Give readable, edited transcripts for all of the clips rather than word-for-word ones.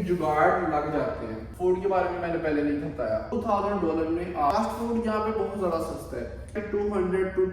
جگاڑ لگ جاتے ہیں. فوڈ کے بارے میں میں نے پہلے نہیں بتایا. $2000 میں فاسٹ فوڈ یہاں پہ بہت زیادہ سستا ہے. 200 to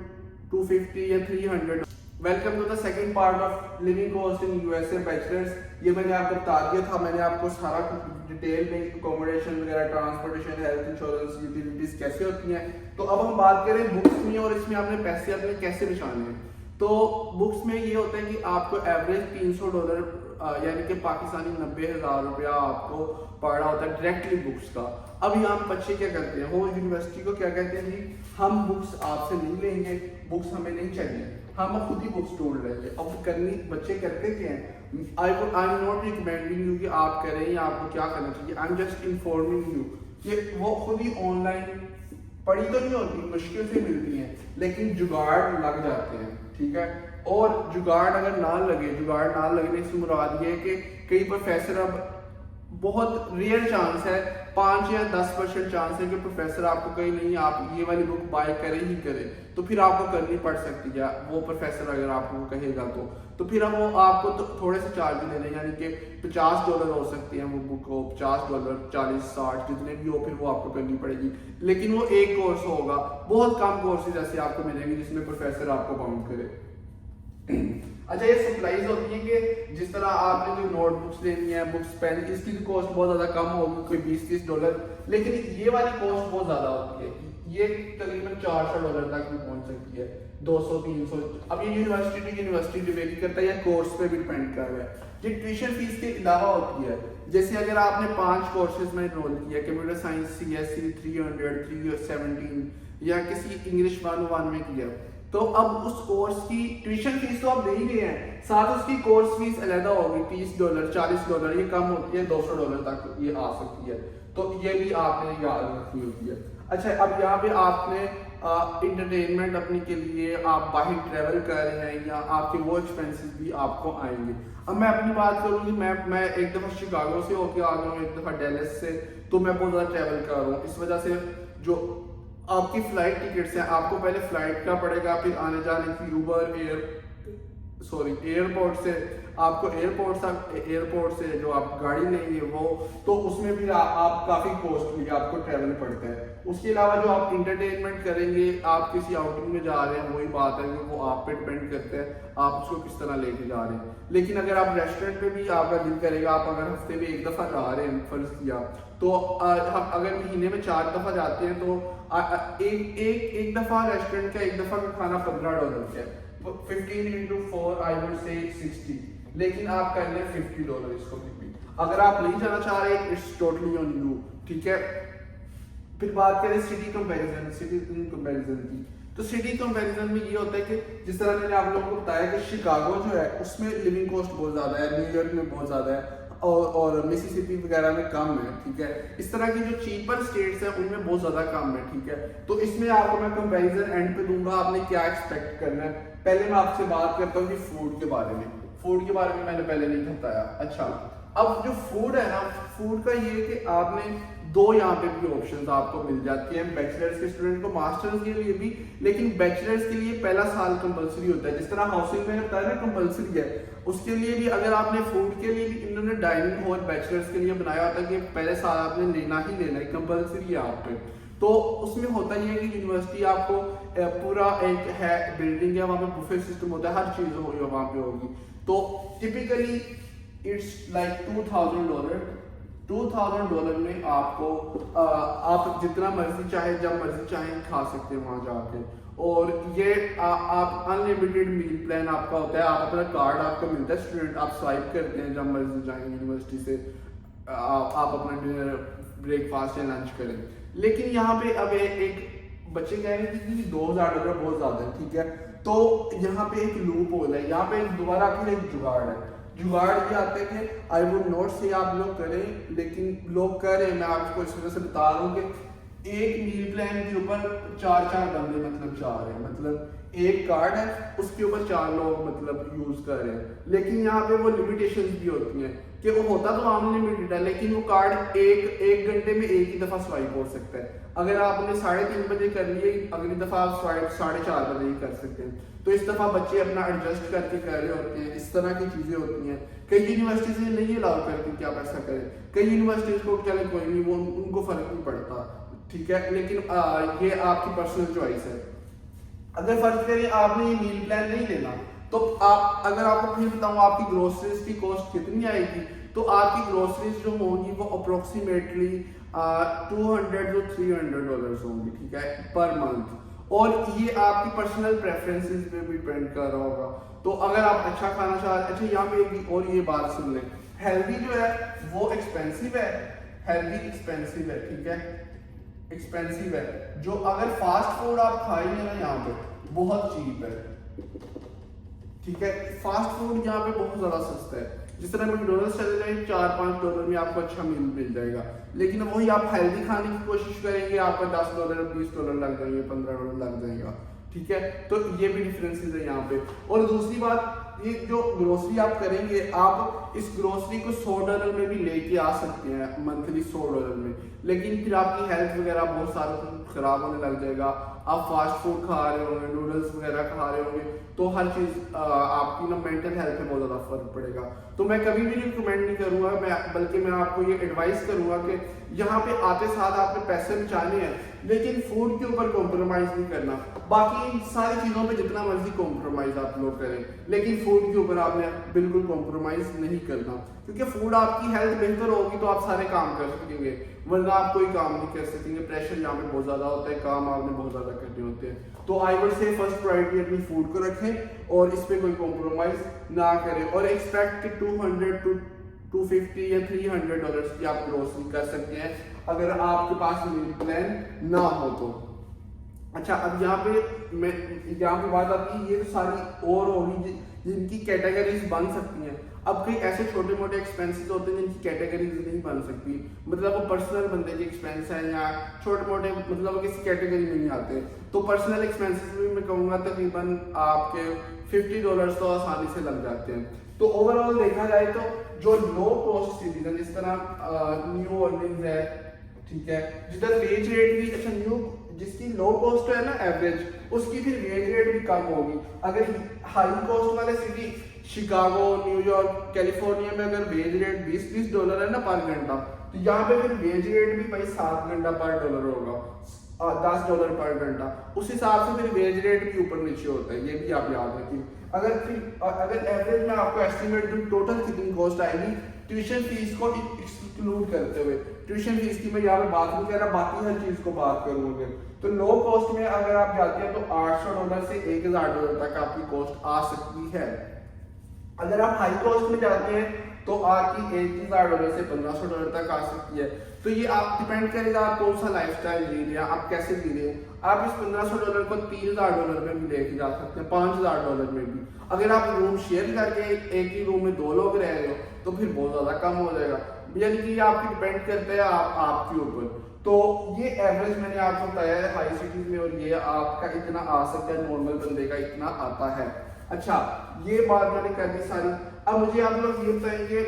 250 یا 300. Welcome to the second part of living cost in U S A bachelors. یہ میں نے آپ کو بتا دیا تھا, میں نے آپ کو سارا کچھ ڈیٹیل میں اکوموڈیشن وغیرہ, ٹرانسپورٹیشن, ہیلتھ انشورنس, یوٹیلیٹیز کیسے ہوتی ہیں. تو اب ہم بات کریں بکس میں, اور اس میں آپ نے پیسے اپنے کیسے بچانے ہیں. تو بکس میں یہ ہوتا ہے کہ آپ کو ایوریج $300 یعنی کہ پاکستانی 90,000 روپیہ آپ کو پڑ رہا ہوتا ہے ڈائریکٹلی بکس کا. اب یہاں بچے کیا کرتے ہیں, وہ یونیورسٹی کو کیا کہتے ہیں, جی ہم بکس آپ سے نہیں لیں گے, بکس ہمیں نہیں چاہیے, ہم خود ہی بکس ڈھونڈ لیں گے. اب کرنی بچے کرتے کیا ہیں, I am not recommending you کہ آپ کریں یا آپ کو کیا کرنا چاہیے, I am just informing you کہ وہ خود ہی آن لائن پڑھی تو نہیں ہوتی, مشکل سے ملتی ہیں, لیکن جگاڑ لگ جاتے ہیں. ٹھیک ہے, اور جگاڑ اگر نہ لگے, جگاڑ نہ لگنے سے مراد یہ ہے کہ کئی پروفیسر, اب بہت ریئر چانس ہے, 5 یا 10% چانس ہے کہ پروفیسر آپ کو کہیں نہیں آپ یہ والی بک بائی کرے ہی کرے, تو پھر آپ کو کرنی پڑ سکتی ہے. وہ پروفیسر اگر آپ کو کہے گا تو پھر ہم وہ آپ کو تھوڑے سے چارج لے لیں, یعنی کہ $50 ہو سکتے ہیں وہ بک کو, $50, 40, 60 جتنے بھی ہو, پھر وہ آپ کو کرنی پڑے گی. لیکن وہ ایک کورس ہوگا, بہت کم کورسز ایسے آپ کو ملیں گے جس میں پروفیسر آپ کو باؤنڈ کرے. اچھا, یہ سپلائز ہوتی ہیں کہ جس طرح آپ نے جو نوٹ بکس لینی ہے, بکس پین, اس کی کاسٹ بہت زیادہ کم ہوگی, کوئی $20-30, لیکن یہ والی کاسٹ بہت زیادہ ہوتی ہے. یہ تقریباً $400 تک بھی پہنچ سکتی ہے, 200-300. اب یہ یونیورسٹی ڈیویری کرتا ہے یا کورس پہ بھی ڈپینڈ کر رہا ہے. یہ ٹیوشن فیس کے علاوہ ہوتی ہے. جیسے اگر آپ نے 5 کورسز میں انرول کیا, کمپیوٹر سائنس CSE 300, 317 یا کسی انگلش 101 میں کیا, تو اب اس کورس کی ٹیوشن فیس تو آپ دے ہی گئے ہیں, ساتھ اس کی کورس فیس علیحدہ ہوگی, $30, $40, یہ کم ہوتی ہے, $200 تک یہ آ سکتی ہے. تو یہ بھی آپ نے یاد رکھنی ہوتی ہے. اچھا, اب یہاں پہ آپ نے انٹرٹینمنٹ اپنے کے لیے آپ باہر ٹریول کر رہے ہیں یا آپ کے وہ ایکسپینسز بھی آپ کو آئیں گے. اب میں اپنی بات کروں گی, میں ایک دفعہ شکاگو سے ہو کے آ گیا ہوں, ایک دفعہ ڈیلس سے, تو میں بہت زیادہ ٹریول کر رہا ہوں. اس وجہ سے جو آپ کی فلائٹ ٹکٹس ہیں, آپ کو پہلے فلائٹ کا پڑے گا, پھر آنے جانے کی اوبر, ایئرپورٹ سے آپ کو ایئرپورٹ سے جو آپ گاڑی لیں گے وہ, تو اس میں بھی آپ کافی کوسٹلی آپ کو ٹریول پڑتا ہے. اس کے علاوہ جو آپ انٹرٹینمنٹ کریں گے, آپ کسی آؤٹنگ میں جا رہے ہیں, وہی بات ہے کہ وہ آپ پہ ڈپینڈ کرتا ہے آپ اس کو کس طرح لے کے جا رہے ہیں. لیکن اگر آپ ریسٹورینٹ پہ بھی آپ کا دل کرے گا, آپ اگر ہفتے میں 1 دفعہ جا رہے ہیں فرض کیا, تو اگر مہینے میں 4 دفعہ جاتے ہیں, تو ایک دفعہ ریسٹورینٹ کا, ایک دفعہ کا کھانا $15 ہے, 15 into 4 I would say 60, لیکن آپ کر لیں $50 اس کو بھی. اگر آپ نہیں جانا چاہ رہے, اٹس ٹوٹلی آن یو. ٹھیک ہے, پھر بات کریں سٹی کمپیریزن کی. تو سٹی کمپیریزن میں یہ ہوتا ہے کہ جس طرح میں نے آپ لوگوں کو بتایا کہ شکاگو جو ہے اس میں لیونگ کاسٹ بہت زیادہ ہے, نیو یارک میں بہت زیادہ ہے, اور مسیسپی وغیرہ میں کم ہے. ٹھیک ہے, اس طرح کی جو چیپر اسٹیٹس ہیں ان میں بہت زیادہ کم ہے. ٹھیک ہے, تو اس میں آپ کو میں کمپیریزن اینڈ پہ دوں گا, آپ نے کیا ایکسپیکٹ کرنا ہے. پہلے میں آپ سے بات کرتا ہوں کہ فوڈ کے بارے میں میں نے پہلے نہیں بتایا. اچھا, اب جو فوڈ ہے نا, فوڈ کا یہ ہے کہ آپ نے 2 یہاں پہ بھی آپشنز آپ کو مل جاتی ہیں بیچلرز کے اسٹوڈنٹ کو, ماسٹرز کے لیے بھی, لیکن بیچلرز کے لیے پہلا سال کمپلسری ہوتا ہے. جس طرح ہاؤسنگ میں نے بتایا نا کمپلسری ہے, اس کے لیے بھی اگر آپ نے فوڈ کے لیے بھی انہوں نے ڈائننگ ہال بیچلرز کے لیے بنایا ہوتا ہے کہ پہلے سال آپ نے لینا ہی لینا ہے, کمپلسری ہے آپ پہ. تو اس میں ہوتا یہ ہے کہ یونیورسٹی آپ کو پورا ایک ہے بلڈنگ ہے, وہاں پہ بفے سسٹم ہوتا ہے, ہر چیز وہاں پہ ہوگی. تو ٹپیکلی اٹس لائک $2,000 میں آپ کو آپ جتنا مرضی چاہے جب مرضی چاہیں کھا سکتے ہیں وہاں جا کے. اور یہ آپ انلمیٹیڈ میل پلان آپ کا ہوتا ہے, آپ اپنا کارڈ آپ کو ملتا ہے اسٹوڈنٹ, آپ سوائپ کرتے ہیں جب مرضی چاہیں یونیورسٹی سے, آپ اپنا ڈنر, بریک فاسٹ یا لنچ کریں. لیکن یہاں پہ اب ایک بچے کہہ رہے تھے کہ $2,000 بہت زیادہ ہے. ٹھیک ہے, تو یہاں پہ ایک لوپ ہول ہے, یہاں پہ دوبارہ پھر ایک جگاڑ ہے. جگاڑ یہ آتا ہے کہ آئی ووڈ نوٹ سے آپ لوگ کریں, لیکن لوگ کر رہے ہیں. میں آپ کو اس وجہ سے بتا رہا ہوں کہ ایک میل پلان کے اوپر 4 بندے مطلب جا رہے ہیں, مطلب ایک کارڈ ہے اس کے اوپر 4 لوگ مطلب یوز کر رہے ہیں. لیکن یہاں پہ وہ لمیٹیشنز بھی ہوتی ہیں کہ وہ ہوتا تو عام لمیٹڈ ہے, لیکن وہ کارڈ ایک گھنٹے میں ایک ہی دفعہ سوائپ ہو سکتا ہے. اگر آپ نے 3:30 بجے کر لیے, اگلی دفعہ آپ سوائپ 4:30 بجے ہی کر سکتے ہیں. تو اس دفعہ بچے اپنا ایڈجسٹ کر کے کر رہے ہوتے ہیں, اس طرح کی چیزیں ہوتی ہیں. کئی یونیورسٹیز نہیں الاؤ کرتی کہ آپ ایسا کریں, کئی یونیورسٹیز کو چلے کوئی نہیں, وہ ان کو فرق نہیں پڑتا, ٹھیک ہے, لیکن یہ آپ کی پرسنل چوائس ہے. اگر فرض کریں آپ نے یہ میل پلان نہیں لینا تو آپ, اگر آپ کو پھر بتاؤں آپ کی گروسریز کی کاسٹ کتنی آئے گی, تو آپ کی گروسریز جو ہوں گی وہ اپروکسیمیٹلی $200 to $300 ہوں گی, ٹھیک ہے, پر منتھ. اور یہ آپ کی پرسنل پریفرنسز پہ بھی ڈپینڈ کر رہا ہوگا. تو اگر آپ اچھا کھانا چاہ رہے ہیں, اچھا یہاں پہ ایک اور یہ بات سن لیں, ہیلدی جو ہے وہ ایکسپینسو ہے, ہیلدی ایکسپینسو ہے, ٹھیک ہے, ایکسپینسو ہے. جو اگر فاسٹ فوڈ آپ کھائیں گے نا یہاں پہ بہت چیپ ہے, ٹھیک ہے, فاسٹ فوڈ یہاں پہ بہت زیادہ سستا ہے. جس طرح میکڈونلڈس چلے جائیں $4-5 میں آپ کو اچھا میل مل جائے گا, لیکن وہی آپ ہیلدی کھانے کی کوشش کریں گے آپ کو $10 $20 لگ جائیں گے, $15 لگ جائے گا, ٹھیک ہے. تو یہ بھی ڈفرینسز ہے یہاں پہ. اور دوسری بات, یہ جو گروسری آپ کریں گے, آپ اس گروسری کو $100 میں بھی لے کے آ سکتے ہیں منتھلی, $100 میں, لیکن پھر آپ کی ہیلتھ وغیرہ بہت سارا خراب ہونے لگ جائے گا. آپ فاسٹ فوڈ کھا رہے ہوں گے, نوڈلس وغیرہ کھا رہے ہوں گے, تو ہر چیز آپ کی نا مینٹل ہیلتھ پہ بہت زیادہ فرق پڑے گا. تو میں کبھی بھی ریکمینڈ نہیں کروں گا, بلکہ میں آپ کو یہ ایڈوائز کروں گا کہ یہاں پہ آتے ساتھ آپ نے پیسے بچانے ہیں, لیکن فوڈ کے اوپر کمپرومائز نہیں کرنا. باقی ان ساری چیزوں پہ جتنا مرضی کمپرومائز آپ لوگ کریں, لیکن فوڈ کے اوپر آپ نے بالکل کمپرومائز نہیں کرنا, کیونکہ فوڈ آپ کی ہیلتھ بہتر ہوگی تو آپ سارے کام کر سکیں گے, ورنہ آپ کوئی کام نہیں کر سکیں گے. پریشر یہاں پہ بہت زیادہ ہوتا ہے, کام آپ نے بہت زیادہ کرنے ہوتے ہیں. تو I would say first priority اپنی فوڈ کو رکھیں اور اس پہ کوئی کمپرومائز نہ کریں, اور ایکسپیکٹ کہ $200 to $250 یا $300 کی آپ گروسری کر سکتے ہیں اگر آپ کے پاس میل پلان نہ ہو تو. اچھا, اب یہاں پہ بات آتی ہے, یہ تو ساری اور ہوگی جن کی کیٹیگریز بن سکتی ہیں. اب کئی ایسے چھوٹے موٹے ایکسپینسز ہوتے ہیں جن کی کیٹیگریز نہیں بن سکتی, مطلب وہ پرسنل بندے کے ایکسپینس ہیں یا چھوٹے موٹے, مطلب وہ کسی کیٹیگری میں نہیں آتے. تو پرسنل ایکسپینسز بھی میں کہوں گا تقریباً آپ کے $50 تو آسانی سے لگ جاتے ہیں. تو اوور آل دیکھا جائے تو جو لو کاسٹ سٹیز ہیں, جس طرح نیو اورلینز ہے, ٹھیک ہے, جدھر ویج ریٹ بھی, اچھا نیو جس کی لو کاسٹ ہے نا ایوریج, اس کی پھر ویج ریٹ بھی کم ہوگی. اگر ہائی کاسٹ والے city Chicago, new York, California میں اگر ویج ریٹ $20 ہے نا پر گھنٹہ, تو یہاں پہ پھر ویج ریٹ بھی بھائی 7 گھنٹہ پر ڈالر ہوگا, $10 پر گھنٹہ. اس حساب سے پھر ویج ریٹ بھی اوپر نیچے ہوتا ہے, یہ بھی آپ یاد رکھیں. اگر ایوریج میں آپ کو ایسٹیمیٹ دوں ٹوٹل کتنی کاسٹ آئے گی ٹیوشن فیس کو ایکسکلوڈ کرتے ہوئے, ٹیوشن فیس کی میں یہاں پہ بات نہیں کر رہا, باقی ہر چیز کو بات کروں گے, تو لو کاسٹ میں اگر آپ جاتے ہیں تو $800 سے $1000 تک آپ کی کاسٹ آ سکتی ہے. اگر آپ ہائی کاسٹ میں جاتے ہیں تو آپ کی $1000 سے $1500 تک آ سکتی ہے. تو یہ آپ ڈیپینڈ کرے گا آپ کون سا لائف اسٹائل جی رہے ہیں, آپ کیسے جی رہے ہیں. آپ اس $1500 کو $3000 میں بھی لے کے جا سکتے ہیں, $5000 میں بھی. اگر آپ روم شیئر کر کے ایک ہی روم میں 2 لوگ رہ رہے ہو تو پھر بہت زیادہ کم ہو جائے گا, یعنی کہ یہ آپ کی ڈیپینڈ کرتا ہے آپ کے اوپر. تو یہ ایوریج میں نے آپ کو بتایا ہے ہائی سٹیز میں, اور یہ آپ کا اتنا آ سکتا ہے, نارمل بندے کا اتنا آتا ہے. اچھا, یہ بات میں نے کر دی ساری. اب مجھے آپ لوگ یہ بتائیں گے,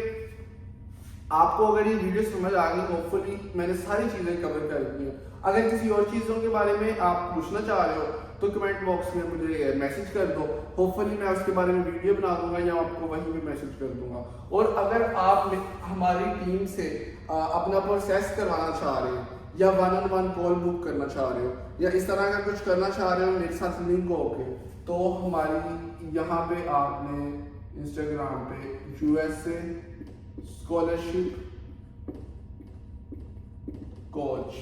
آپ کو اگر یہ ویڈیو سمجھ آ گئی, ہوپ فلی میں نے ساری چیزیں کور کر دی ہیں. اگر کسی اور چیزوں کے بارے میں آپ پوچھنا چاہ رہے ہو تو کمنٹ باکس میں مجھے میسج کر دو, ہوپ فلی میں اس کے بارے میں ویڈیو بنا دوں گا یا آپ کو وہیں بھی میسج کر دوں گا. اور اگر آپ ہماری ٹیم سے اپنا پروسیس کروانا چاہ رہے ہیں یا 1-on-1 کال بک کرنا چاہ رہے ہو یا اس طرح کا کچھ کرنا چاہ رہے ہو میرے ساتھ لنک ہو کے, تو ہماری یہاں پہ آپ نے انسٹاگرام پہ USA اسکالرشپ کوچ,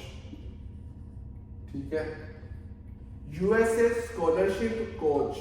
ٹھیک ہے, USA اسکالرشپ کوچ.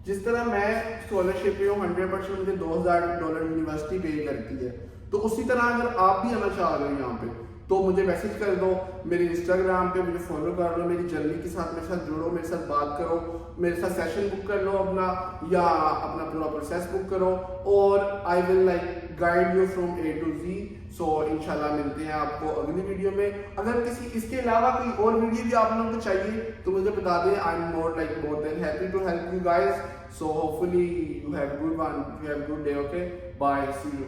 جس طرح میں اسکالرشپ پہ ہوں 100% مجھے $2000 یونیورسٹی پے کرتی ہے, تو اسی طرح اگر آپ بھی آنا چاہ رہے ہو یہاں پہ تو مجھے میسج کر دو, میرے انسٹاگرام پہ مجھے فالو کر لو, میری جرنی کے ساتھ میرے ساتھ جڑو, میرے ساتھ بات کرو, میرے ساتھ سیشن بک کر لو اپنا, یا اپنا پورا پروسیس بک کرو, اور I will like guide you from A to Z so انشاءاللہ ملتے ہیں آپ کو اگلی ویڈیو میں. اگر کسی اس کے علاوہ کوئی اور ویڈیو بھی آپ لوگوں کو چاہیے تو مجھے بتا دیں. I am more than happy to help you guys. So hopefully you have good day. Okay, bye, see you.